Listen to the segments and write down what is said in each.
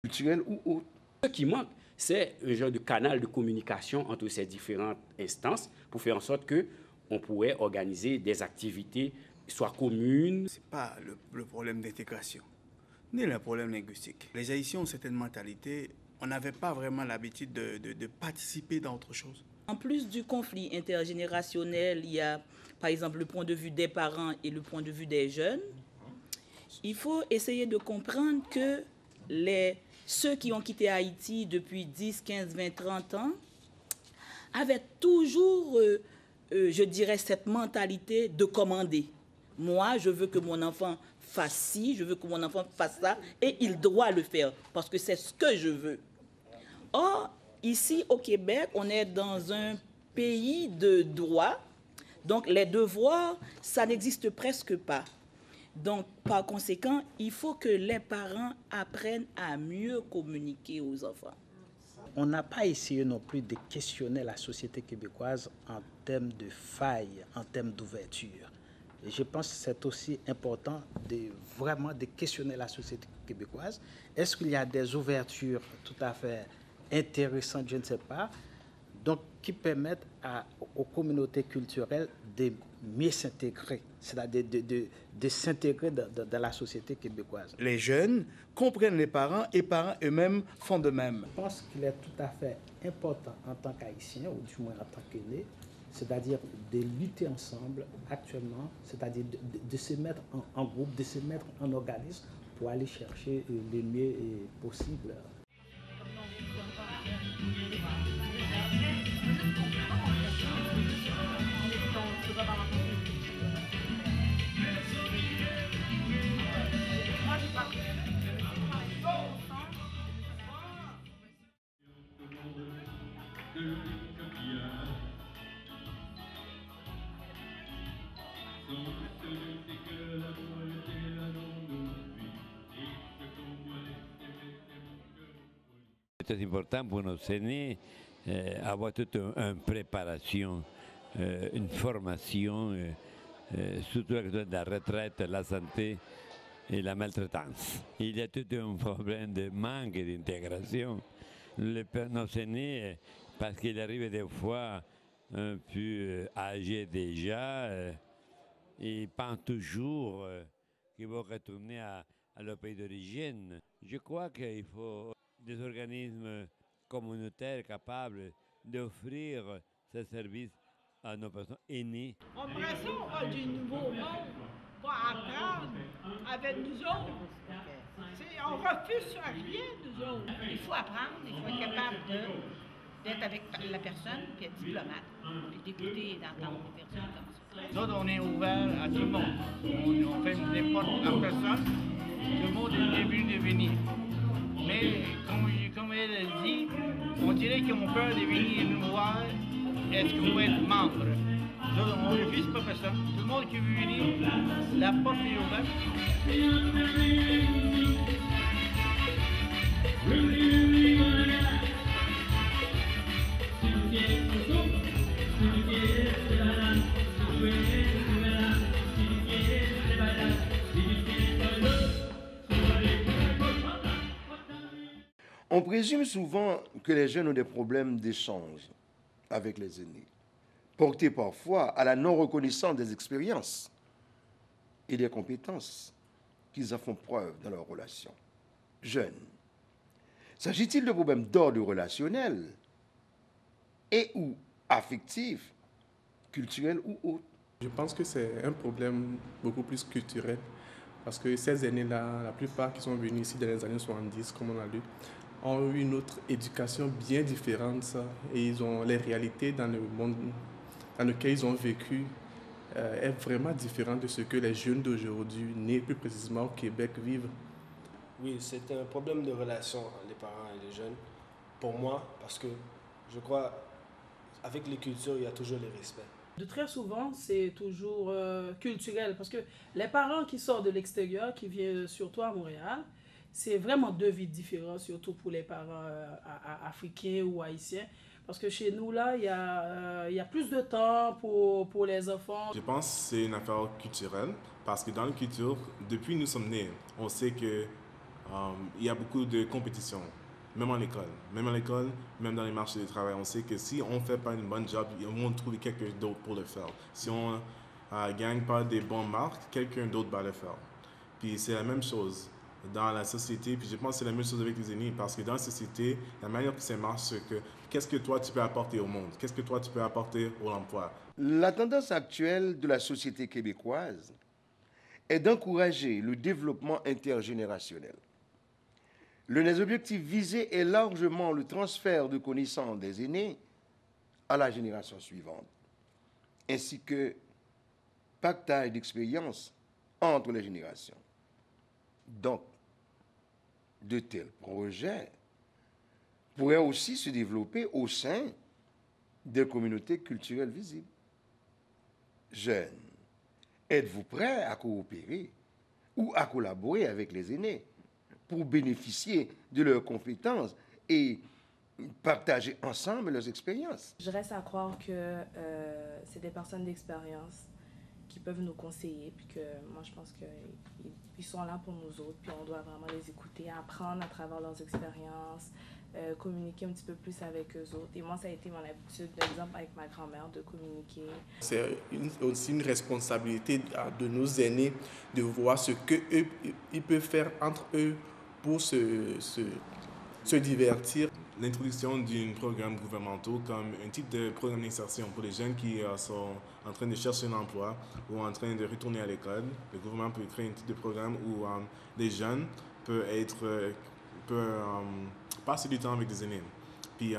culturelle ou autre. Ce qui manque, c'est un genre de canal de communication entre ces différentes instances pour faire en sorte qu'on pourrait organiser des activités soit communes. Ce n'est pas le problème d'intégration, ni le problème linguistique. Les Haïtiens ont certaines mentalités, on n'avait pas vraiment l'habitude de participer dans autre chose. En plus du conflit intergénérationnel, il y a par exemple le point de vue des parents et le point de vue des jeunes. Il faut essayer de comprendre que ceux qui ont quitté Haïti depuis 10, 15, 20, 30 ans avaient toujours, je dirais, cette mentalité de commander. Moi, je veux que mon enfant fasse ci, je veux que mon enfant fasse ça, et il doit le faire, parce que c'est ce que je veux. Or, ici, au Québec, on est dans un pays de droit, donc les devoirs, ça n'existe presque pas. Donc, par conséquent, il faut que les parents apprennent à mieux communiquer aux enfants. On n'a pas essayé non plus de questionner la société québécoise en termes de failles, en termes d'ouverture. Et je pense que c'est aussi important vraiment de questionner la société québécoise. Est-ce qu'il y a des ouvertures tout à fait intéressantes, je ne sais pas, donc qui permettent aux communautés culturelles de mieux s'intégrer, c'est-à-dire de s'intégrer dans la société québécoise. Les jeunes comprennent les parents et les parents eux-mêmes font de même. Je pense qu'il est tout à fait important en tant qu'Haïtien, ou du moins en tant qu'aîné, c'est-à-dire de lutter ensemble actuellement, c'est-à-dire de se mettre en groupe, de se mettre en organisme pour aller chercher le mieux possible. C'est important pour nos aînés avoir toute une préparation, une formation, surtout à cause de la retraite, la santé et la maltraitance. Il y a tout un problème de manque d'intégration. Nos aînés, parce qu'ils arrivent des fois un peu âgés déjà, ils pensent toujours qu'ils vont retourner à leur pays d'origine. Je crois qu'il faut des organismes communautaires capables d'offrir ces services à nos personnes aînées. On a du nouveau monde pour apprendre avec nous autres. On refuse rien, nous autres. Il faut apprendre, il faut être capable d'être avec la personne, puis être diplomate, puis d'écouter et d'entendre les personnes comme ça. Nous autres, on est ouvert à tout le monde. On fait des portes à personne. Tout le monde est bienvenu de venir. Mais comme elle a dit, on dirait qu'ils ont peur de venir nous voir. Est-ce qu'on peut être membre? Donc, on ne refuse pas personne. Tout le monde qui veut venir, la porte est ouverte. On présume souvent que les jeunes ont des problèmes d'échange avec les aînés, portés parfois à la non-reconnaissance des expériences et des compétences qu'ils en font preuve dans leurs relations. Jeunes, s'agit-il de problèmes d'ordre relationnel et ou affectif, culturel ou autre? Je pense que c'est un problème beaucoup plus culturel parce que ces aînés-là, la plupart qui sont venus ici dans les années 70, comme on a lu, ont eu une autre éducation bien différente et ils ont les réalités dans le monde dans lequel ils ont vécu est vraiment différent de ce que les jeunes d'aujourd'hui, nés plus précisément au Québec, vivent. Oui, c'est un problème de relation entre les parents et les jeunes, pour moi, parce que je crois avec les cultures, il y a toujours le respect. De très souvent, c'est toujours culturel, parce que les parents qui sortent de l'extérieur, qui viennent surtout à Montréal, c'est vraiment deux vies différentes, surtout pour les parents africains ou haïtiens. Parce que chez nous, là, il y a plus de temps pour les enfants. Je pense que c'est une affaire culturelle, parce que dans la culture, depuis que nous sommes nés, on sait que il y a beaucoup de compétition, même à l'école. Même dans les marchés du travail. On sait que si on ne fait pas une bonne job, ils vont trouver quelqu'un d'autre pour le faire. Si on ne gagne pas des bonnes marques, quelqu'un d'autre va le faire. Puis c'est la même chose dans la société, puis je pense que c'est la même chose avec les aînés, parce que dans la société, la manière que ça marche, c'est que qu'est-ce que toi tu peux apporter au monde? Qu'est-ce que toi tu peux apporter au emploi? La tendance actuelle de la société québécoise est d'encourager le développement intergénérationnel. L'un des objectifs visés est largement le transfert de connaissances des aînés à la génération suivante, ainsi que partage d'expériences entre les générations. Donc, de tels projets pourraient aussi se développer au sein des communautés culturelles visibles. Jeunes, êtes-vous prêts à coopérer ou à collaborer avec les aînés pour bénéficier de leurs compétences et partager ensemble leurs expériences? Je reste à croire que c'est des personnes d'expérience qui peuvent nous conseiller, puis que moi je pense qu'ils sont là pour nous autres, puis on doit vraiment les écouter, apprendre à travers leurs expériences, communiquer un petit peu plus avec eux autres. Et moi, ça a été mon habitude, par exemple avec ma grand-mère, de communiquer. C'est aussi une responsabilité de nos aînés de voir ce qu'ils peuvent faire entre eux pour se divertir. L'introduction d'un programme gouvernemental comme un type de programme d'insertion pour les jeunes qui sont en train de chercher un emploi ou en train de retourner à l'école. Le gouvernement peut créer un type de programme où les jeunes peuvent passer du temps avec des aînés, puis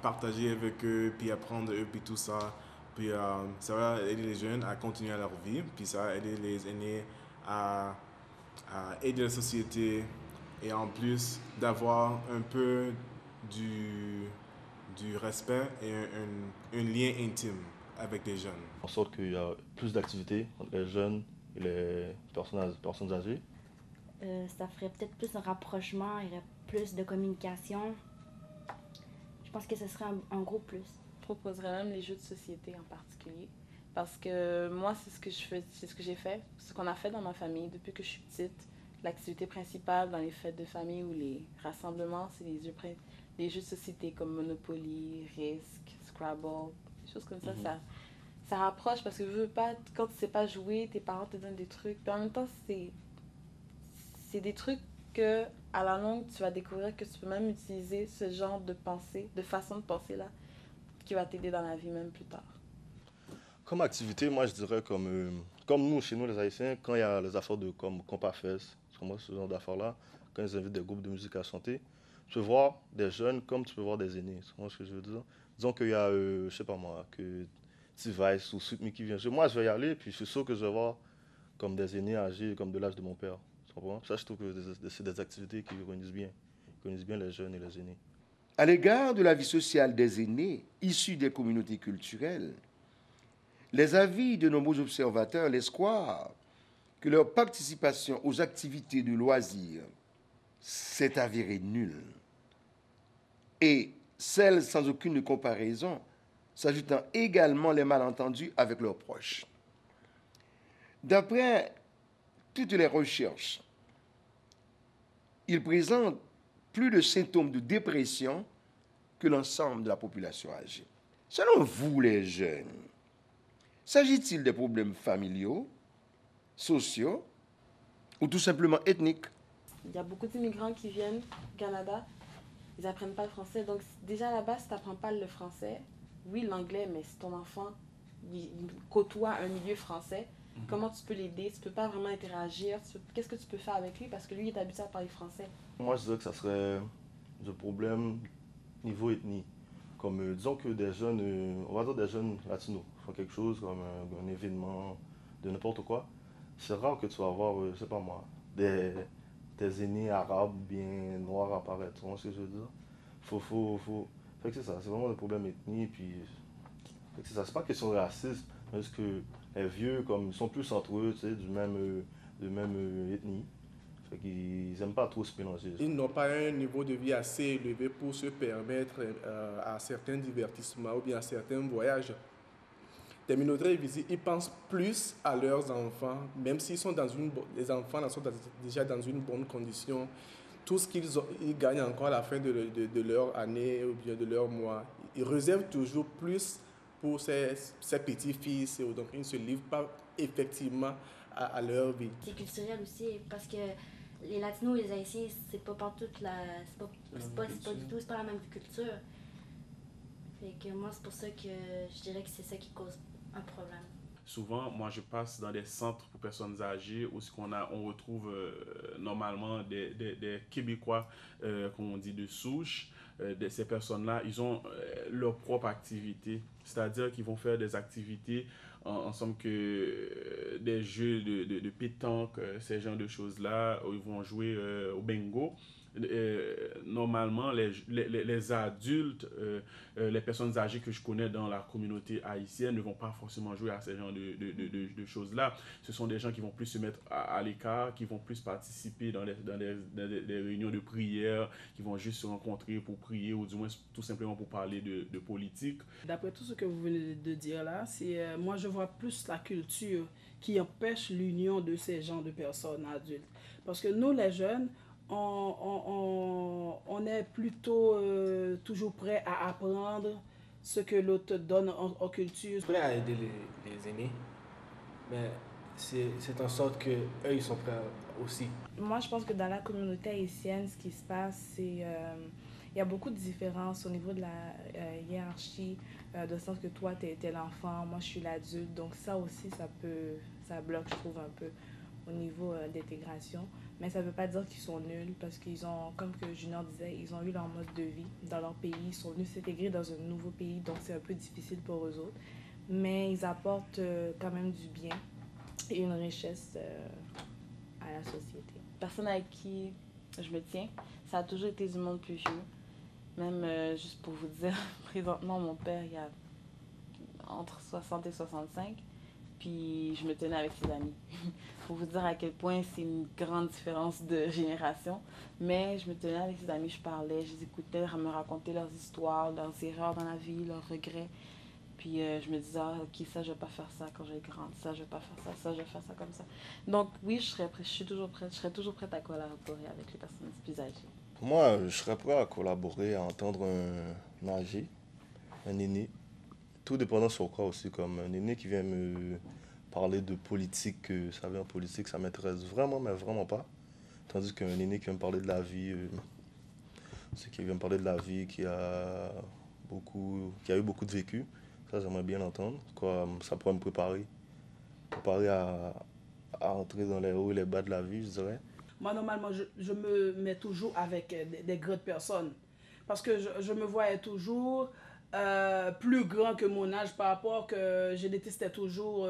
partager avec eux, puis apprendre eux, puis tout ça. Puis ça va aider les jeunes à continuer leur vie, puis ça va aider les aînés à aider la société, et en plus d'avoir un peu du respect et un lien intime avec les jeunes. En sorte qu'il y a plus d'activités entre les jeunes et les personnes âgées. Ça ferait peut-être plus un rapprochement, il y aurait plus de communication. Je pense que ce serait un gros plus. Je proposerais même les jeux de société en particulier. Parce que moi, c'est ce que j'ai fait, ce qu'on a fait dans ma famille depuis que je suis petite. L'activité principale dans les fêtes de famille ou les rassemblements, c'est les jeux de société comme Monopoly, Risk, Scrabble, des choses comme ça. Ça rapproche parce que quand tu ne sais pas jouer, tes parents te donnent des trucs. Puis en même temps, c'est des trucs que à la longue, tu vas découvrir que tu peux même utiliser ce genre de pensée, de façon de penser là, qui va t'aider dans la vie même plus tard. Comme activité, moi je dirais comme nous, chez nous les Haïtiens, quand il y a les affaires comme Compafest, ce genre d'affaires-là, quand ils invitent des groupes de musique à chanter, tu peux voir des jeunes comme tu peux voir des aînés. Tu comprends ce que je veux dire? Disons qu'il y a, je sais pas moi, que T-Vice ou Sweet Me qui vient. Moi je vais y aller, puis je suis sûr que je vais voir comme des aînés âgés, comme de l'âge de mon père. Tu comprends? Ça, je trouve que c'est des activités qui réunissent bien les jeunes et les aînés. À l'égard de la vie sociale des aînés issus des communautés culturelles, les avis de nombreux observateurs laissent croire que leur participation aux activités de loisirs s'est avérée nulle. Et celle sans aucune comparaison, s'ajoutant également les malentendus avec leurs proches. D'après toutes les recherches, ils présentent plus de symptômes de dépression que l'ensemble de la population âgée. Selon vous, les jeunes, s'agit-il des problèmes familiaux, sociaux ou tout simplement ethniques? Il y a beaucoup d'immigrants qui viennent au Canada, ils n'apprennent pas le français. Donc déjà à la base, si tu n'apprends pas le français, oui l'anglais, mais si ton enfant il côtoie un milieu français, comment tu peux l'aider? Tu ne peux pas vraiment interagir. Qu'est-ce que tu peux faire avec lui? Parce que lui, il est habitué à parler français. Moi, je dirais que ça serait du problème niveau ethnie. Comme, disons que des jeunes, on va dire des jeunes latinos, font quelque chose comme un événement de n'importe quoi. C'est rare que tu vas avoir, je sais pas moi, des aînés arabes bien noirs apparaître. Tu vois ce que je veux dire? Fait que c'est ça, c'est vraiment un problème ethnie. Puis, fait que c'est ça, c'est pas question de racisme, parce que les vieux, comme ils sont plus entre eux, tu sais, de même ethnie. Fait qu'ils n'aiment pas trop se mélanger. Ils n'ont pas un niveau de vie assez élevé pour se permettre à certains divertissements ou bien à certains voyages. des minorités visibles, ils pensent plus à leurs enfants, même s'ils sont les enfants sont déjà dans une bonne condition. Tout ce ils gagnent encore à la fin de leur année ou bien de leur mois, ils réservent toujours plus pour ces petits-fils. Donc, ils ne se livrent pas effectivement à leur vie. C'est culturel aussi, parce que les Latinos et les Haïtiens, c'est pas partout c'est pas du tout, c'est pas la même culture. Fait que moi, c'est pour ça que je dirais que c'est ça qui cause un problème. Souvent, moi, je passe dans des centres pour personnes âgées où on retrouve normalement des Québécois, comme on dit, de souche. Ces personnes-là, ils ont leur propre activité. C'est-à-dire qu'ils vont faire des activités ensemble que des jeux de pétanque, ces genres de choses-là, où ils vont jouer au bingo. Normalement, les adultes, les personnes âgées que je connais dans la communauté haïtienne ne vont pas forcément jouer à ces genres de choses-là. Ce sont des gens qui vont plus se mettre à l'écart, qui vont plus participer dans des réunions de prière, qui vont juste se rencontrer pour prier ou du moins tout simplement pour parler de politique. D'après tout ce que vous venez de dire là, moi je vois plus la culture qui empêche l'union de ces genres de personnes adultes. Parce que nous les jeunes, on est plutôt toujours prêt à apprendre ce que l'autre donne en culture. Prêt à aider les aînés, mais c'est en sorte qu'eux, ils sont prêts aussi. Moi, je pense que dans la communauté haïtienne, ce qui se passe, c'est il y a beaucoup de différences au niveau de la hiérarchie, de sens que toi, tu es l'enfant, moi, je suis l'adulte. Donc ça aussi, ça bloque, je trouve, un peu au niveau d'intégration. Mais ça ne veut pas dire qu'ils sont nuls parce qu'ils ont, comme que Junior disait, ils ont eu leur mode de vie dans leur pays. Ils sont venus s'intégrer dans un nouveau pays, donc c'est un peu difficile pour eux autres. Mais ils apportent quand même du bien et une richesse à la société. Personne avec qui je me tiens, ça a toujours été du monde plus vieux. Même, juste pour vous dire, présentement, mon père, il a entre 60 et 65. Puis je me tenais avec ses amis. Pour vous dire à quel point c'est une grande différence de génération. Mais je me tenais avec ses amis, je parlais, je les écoutais, me raconter leurs histoires, leurs erreurs dans la vie, leurs regrets. Puis je me disais, ok, ça, je vais pas faire ça quand j'ai grandi, ça, je vais pas faire ça, je vais faire ça comme ça. Donc oui, je serais toujours prête à collaborer avec les personnes plus âgées. Pour moi, je serais prêt à collaborer, à entendre un âgé, un aîné. Tout dépendant sur quoi aussi, comme un aîné qui vient me parler de politique, vous savez, en politique, ça m'intéresse vraiment, mais vraiment pas. Tandis qu'un aîné qui vient me parler de la vie, c'est qui vient me parler de la vie, qui a eu beaucoup de vécu, ça j'aimerais bien l'entendre. Ça pourrait me préparer à entrer dans les hauts et les bas de la vie, je dirais. Moi, normalement, je me mets toujours avec des grandes personnes. Parce que je me voyais toujours plus grand que mon âge par rapport que je détestais toujours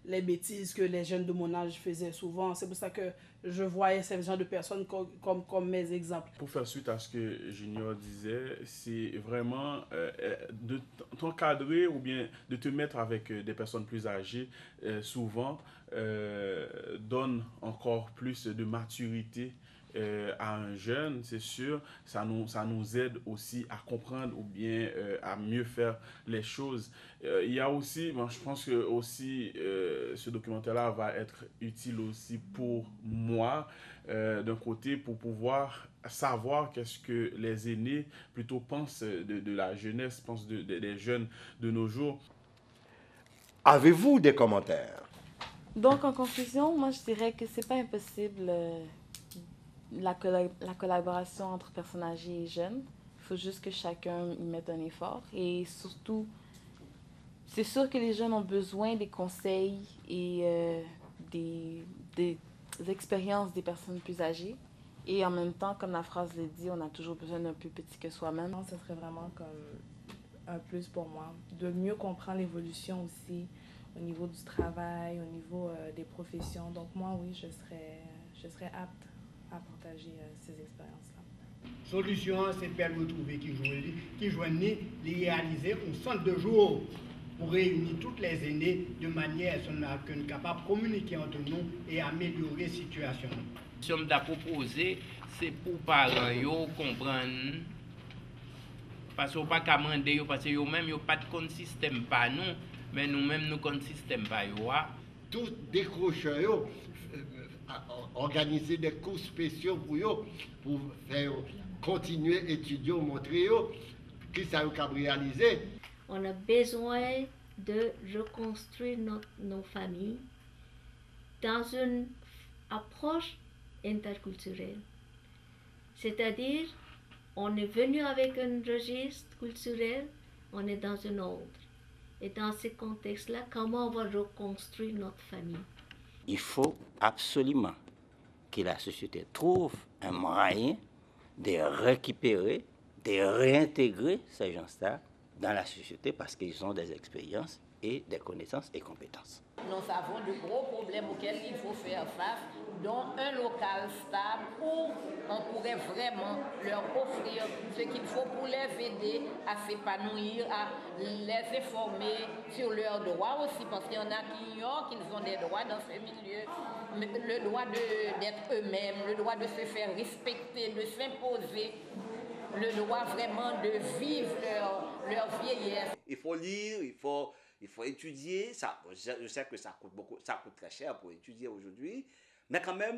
les bêtises que les jeunes de mon âge faisaient souvent. C'est pour ça que je voyais ces gens de personnes comme mes exemples. Pour faire suite à ce que Junior disait, c'est vraiment de t'encadrer ou bien de te mettre avec des personnes plus âgées, souvent donne encore plus de maturité à un jeune, c'est sûr. Ça nous aide aussi à comprendre ou bien à mieux faire les choses. Il y a aussi, je pense que aussi ce documentaire-là va être utile aussi pour moi, d'un côté, pour pouvoir savoir qu'est-ce que les aînés plutôt pensent de la jeunesse, pensent des jeunes de nos jours. Avez-vous des commentaires? Donc, en conclusion, moi, je dirais que c'est pas impossible la collaboration entre personnes âgées et jeunes. Il faut juste que chacun y mette un effort. Et surtout, c'est sûr que les jeunes ont besoin des conseils et des expériences des personnes plus âgées. Et en même temps, comme la phrase le dit, on a toujours besoin d'un plus petit que soi-même. Ce serait vraiment comme un plus pour moi, de mieux comprendre l'évolution aussi au niveau du travail, au niveau des professions. Donc moi, oui, je serais apte à partager ces expériences-là. Solution, c'est de trouver qui joignent, les réaliser un centre de jour pour réunir toutes les aînés de manière à ce que nous sommes capables de communiquer entre nous et améliorer la situation. Ce que je proposé, c'est pour les parents comprendre. Parce qu'on ne peut pas demander, parce qu'ils n'ont pas de système par nous. mais nous-mêmes, nous avons un système pas. Tous décrocheurs, organiser des cours spéciaux pour eux, pour faire continuer à étudier, montrer qui ça a réalisé. On a besoin de reconstruire nos familles dans une approche interculturelle. C'est-à-dire, on est venu avec un registre culturel, on est dans un autre. Et dans ce contexte-là, comment on va reconstruire notre famille? Il faut absolument que la société trouve un moyen de récupérer, de réintégrer ces gens-là dans la société parce qu'ils ont des expériences et des connaissances et compétences. Nous avons de gros problèmes auxquels il faut faire face, dont un local stable où on pourrait vraiment leur offrir ce qu'il faut pour les aider à s'épanouir, à les informer sur leurs droits aussi, parce qu'il y en a qui ignorent qu'ils ont des droits dans ce milieu, le droit d'être eux-mêmes, le droit de se faire respecter, de s'imposer, le droit vraiment de vivre leur vieillesse. Il faut lire, il faut étudier. Ça, je sais que ça coûte beaucoup, ça coûte très cher pour étudier aujourd'hui, mais quand même,